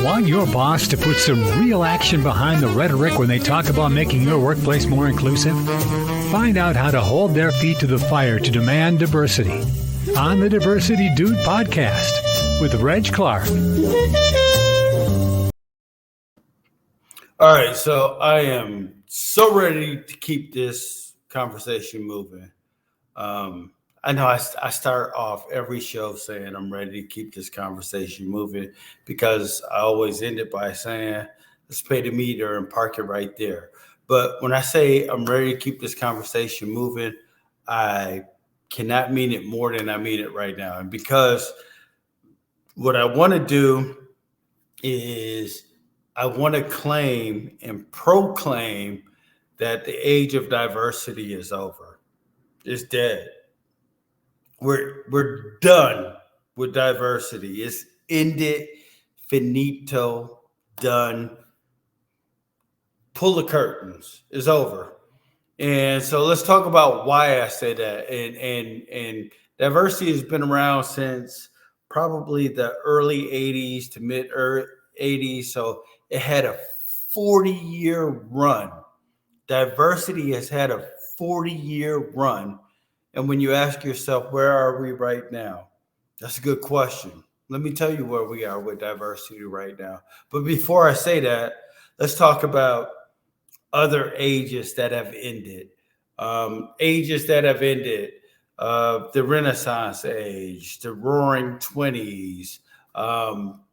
Want your boss to put some real action behind the rhetoric when they talk about making your workplace more inclusive? Find out how to hold their feet to the fire to demand diversity on the Diversity Dude podcast with Reg Clark. All right, so I am so ready to keep this conversation moving. I know I start off every show saying I'm ready to keep this conversation moving because I always end it by saying, let's pay the meter and park it right there. But when I say I'm ready to keep this conversation moving, I cannot mean it more than I mean it right now. And because what I want to do is I want to claim and proclaim that the age of diversity is over. It's dead. We're done with diversity. It's ended, finito, done. Pull the curtains. It's over. And so let's talk about why I say that. And diversity has been around since probably the early 80s to mid 80s. So it had a 40-year run. Diversity has had a 40-year run. And when you ask yourself, where are we right now? That's a good question. Let me tell you where we are with diversity right now. But before I say that, let's talk about other ages that have ended. Ages that have ended, the Renaissance age, the Roaring 20s,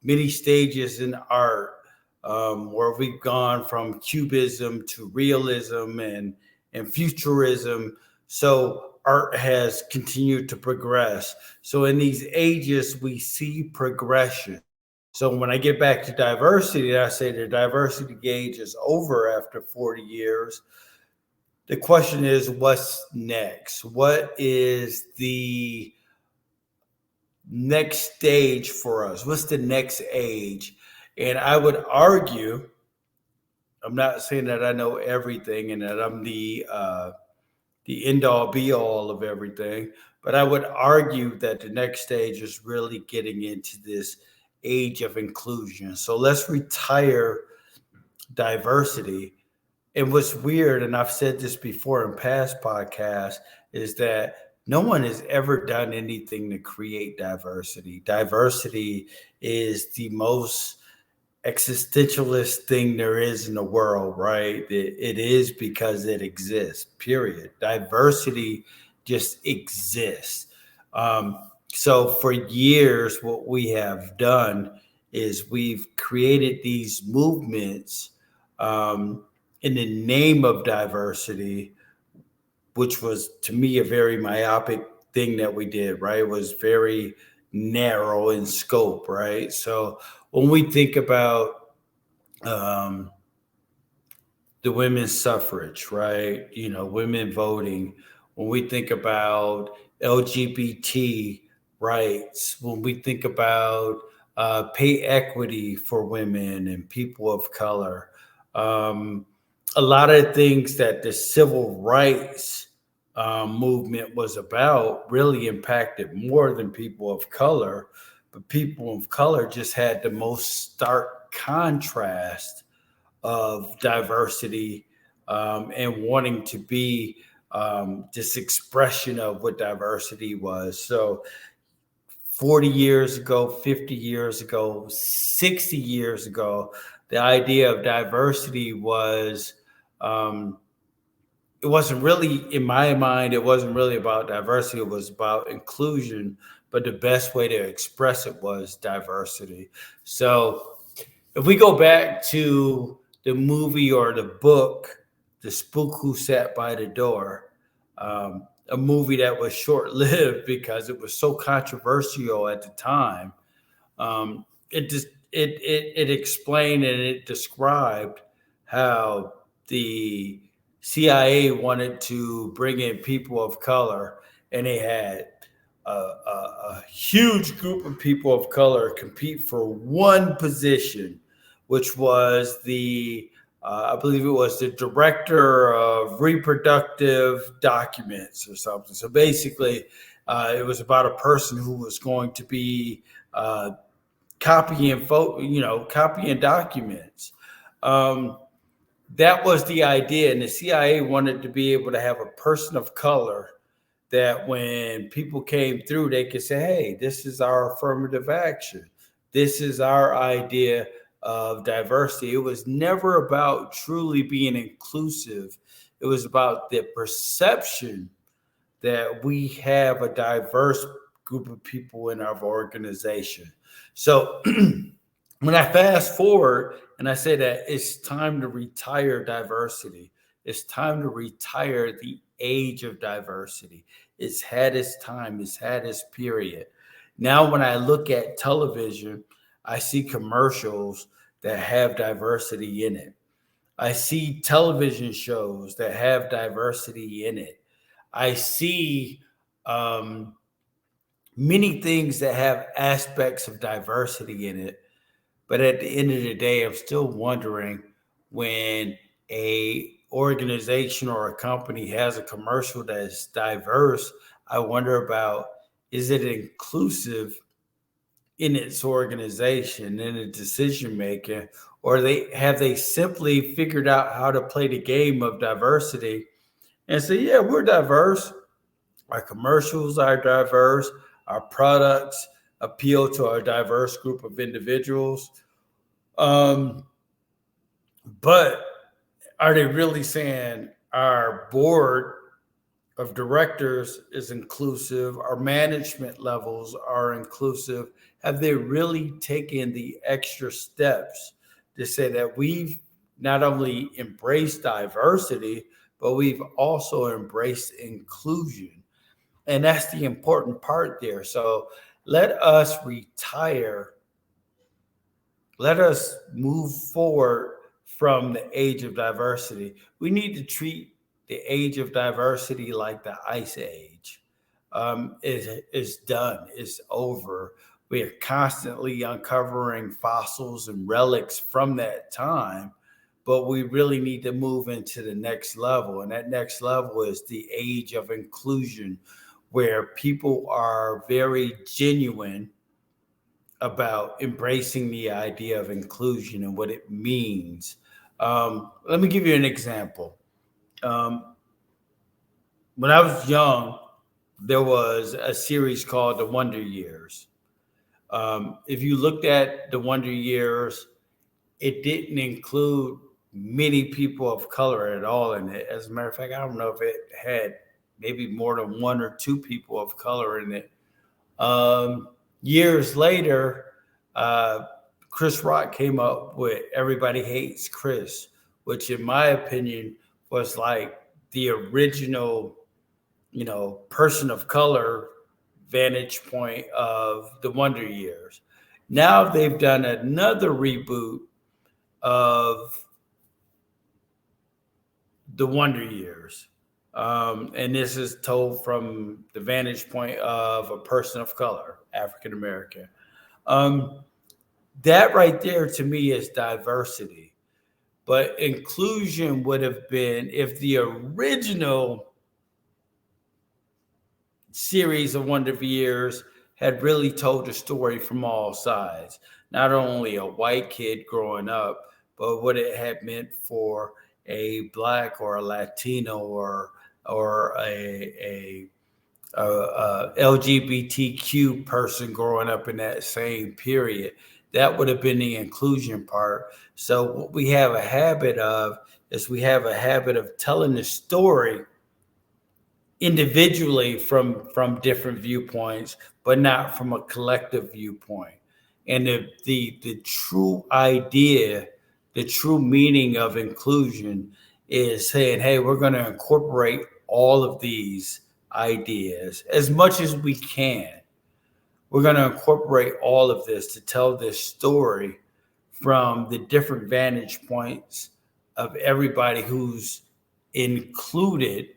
many stages in art, where we've gone from cubism to realism and futurism. So art has continued to progress. So in these ages, we see progression. So when I get back to diversity, I say the diversity gauge is over after 40 years. The question is, what's next? What is the next stage for us? What's the next age? And I would argue, I'm not saying that I know everything and that I'm the end all be all of everything, but I would argue that the next stage is really getting into this age of inclusion. So let's retire diversity. And what's weird, and I've said this before in past podcasts, is that no one has ever done anything to create diversity. Diversity is the most existentialist thing there is in the world, right? It is because it exists, period. Diversity just exists. So for years, what we have done is we've created these movements in the name of diversity, which was, to me, a very myopic thing that we did, right? It was very narrow in scope, right? So when we think about the women's suffrage, right? You know, women voting, when we think about LGBT rights, when we think about pay equity for women and people of color, a lot of things that the civil rights movement was about really impacted more than people of color, but people of color just had the most stark contrast of diversity and wanting to be this expression of what diversity was. So 40 years ago, 50 years ago, 60 years ago, the idea of diversity was, it wasn't really, in my mind, it wasn't really about diversity. It was about inclusion, but the best way to express it was diversity. So if we go back to the movie or the book, The Spook Who Sat by the Door, a movie that was short-lived because it was so controversial at the time. It explained and it described how the CIA wanted to bring in people of color, and they had a huge group of people of color compete for one position, which was I believe it was the director of reproductive documents or something. So basically, it was about a person who was going to be copying copying documents. That was the idea, and the CIA wanted to be able to have a person of color that when people came through, they could say, hey, this is our affirmative action. This is our idea of diversity. It was never about truly being inclusive. It was about the perception that we have a diverse group of people in our organization. So when I fast forward and I say that it's time to retire diversity, it's time to retire the age of diversity. It's had its time, it's had its period. Now, when I look at television, I see commercials that have diversity in it. I see television shows that have diversity in it. I see many things that have aspects of diversity in it. But at the end of the day, I'm still wondering when a organization or a company has a commercial that is diverse, I wonder about, is it inclusive in its organization, in the decision making, or have they simply figured out how to play the game of diversity and say, yeah, we're diverse. Our commercials are diverse. Our products appeal to a diverse group of individuals. But are they really saying our board of directors is inclusive? Our management levels are inclusive? Have they really taken the extra steps to say that we've not only embraced diversity, but we've also embraced inclusion? And that's the important part there. So let us retire. Let us move forward from the age of diversity. We need to treat the age of diversity like the ice age. It's done. It's over. We are constantly uncovering fossils and relics from that time, but we really need to move into the next level. And that next level is the age of inclusion, where people are very genuine about embracing the idea of inclusion and what it means. Let me give you an example. When I was young, there was a series called The Wonder Years. If you looked at The Wonder Years, it didn't include many people of color at all in it. As a matter of fact, I don't know if it had maybe more than one or two people of color in it. Years later, Chris Rock came up with Everybody Hates Chris, which in my opinion was like the original, person of color vantage point of The Wonder Years. Now they've done another reboot of The Wonder Years. And this is told from the vantage point of a person of color, African American. That right there to me is diversity. But inclusion would have been if the original series of Wonder Years had really told the story from all sides. Not only a white kid growing up, but what it had meant for a Black or a Latino or a LGBTQ person growing up in that same period. That would have been the inclusion part. So what we have a habit of is we have a habit of telling the story individually from different viewpoints, but not from a collective viewpoint. And the true idea, the true meaning of inclusion is saying, hey, we're going to incorporate all of these ideas as much as we can. We're going to incorporate all of this to tell this story from the different vantage points of everybody who's included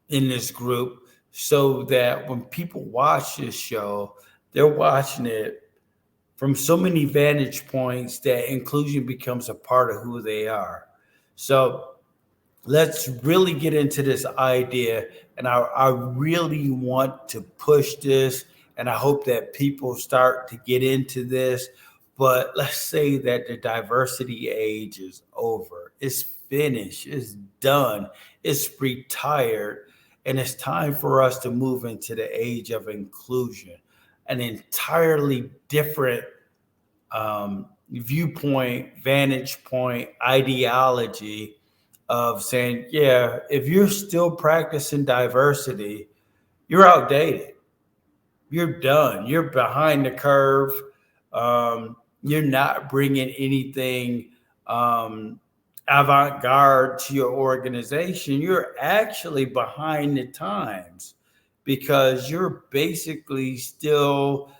in this group, so that when people watch this show, they're watching it from so many vantage points that inclusion becomes a part of who they are. So let's really get into this idea. And I really want to push this. And I hope that people start to get into this. But let's say that the diversity age is over, it's finished, it's done, it's retired, and it's time for us to move into the age of inclusion, an entirely different viewpoint, vantage point, ideology of saying, yeah, if you're still practicing diversity, you're outdated. You're done. You're behind the curve. You're not bringing anything avant garde to your organization. You're actually behind the times because you're basically still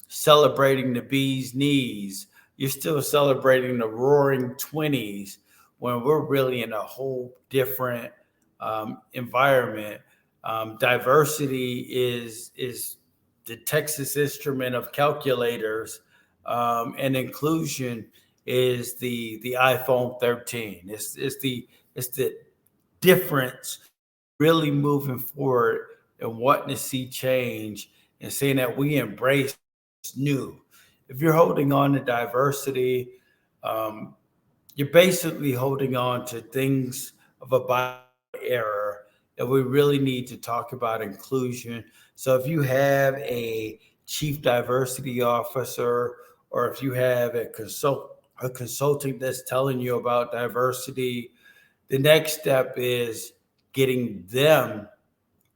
celebrating the bee's knees. You're still celebrating the roaring 20s when we're really in a whole different environment. Diversity is the Texas Instrument of calculators, and inclusion is the iPhone 13. It's the difference really moving forward and wanting to see change and saying that we embrace new. If you're holding on to diversity, um, you're basically holding on to things of a bio era, and we really need to talk about inclusion. So if you have a chief diversity officer, or if you have a consultant that's telling you about diversity, the next step is getting them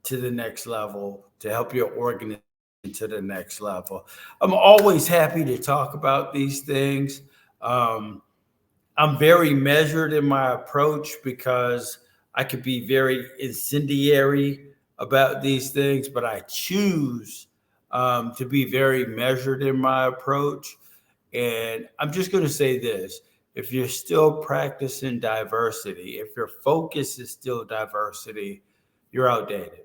to the next level to help your organization to the next level. I'm always happy to talk about these things. Um, I'm very measured in my approach because I could be very incendiary about these things, but I choose to be very measured in my approach. And I'm just going to say this: if you're still practicing diversity, if your focus is still diversity, you're outdated.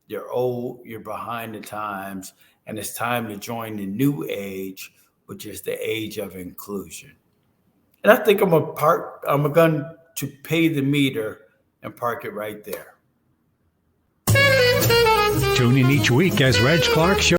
You're old, you're behind the times, and it's time to join the new age, which is the age of inclusion. And I think I'm going to pay the meter and park it right there. Tune in each week as Reg Clark shows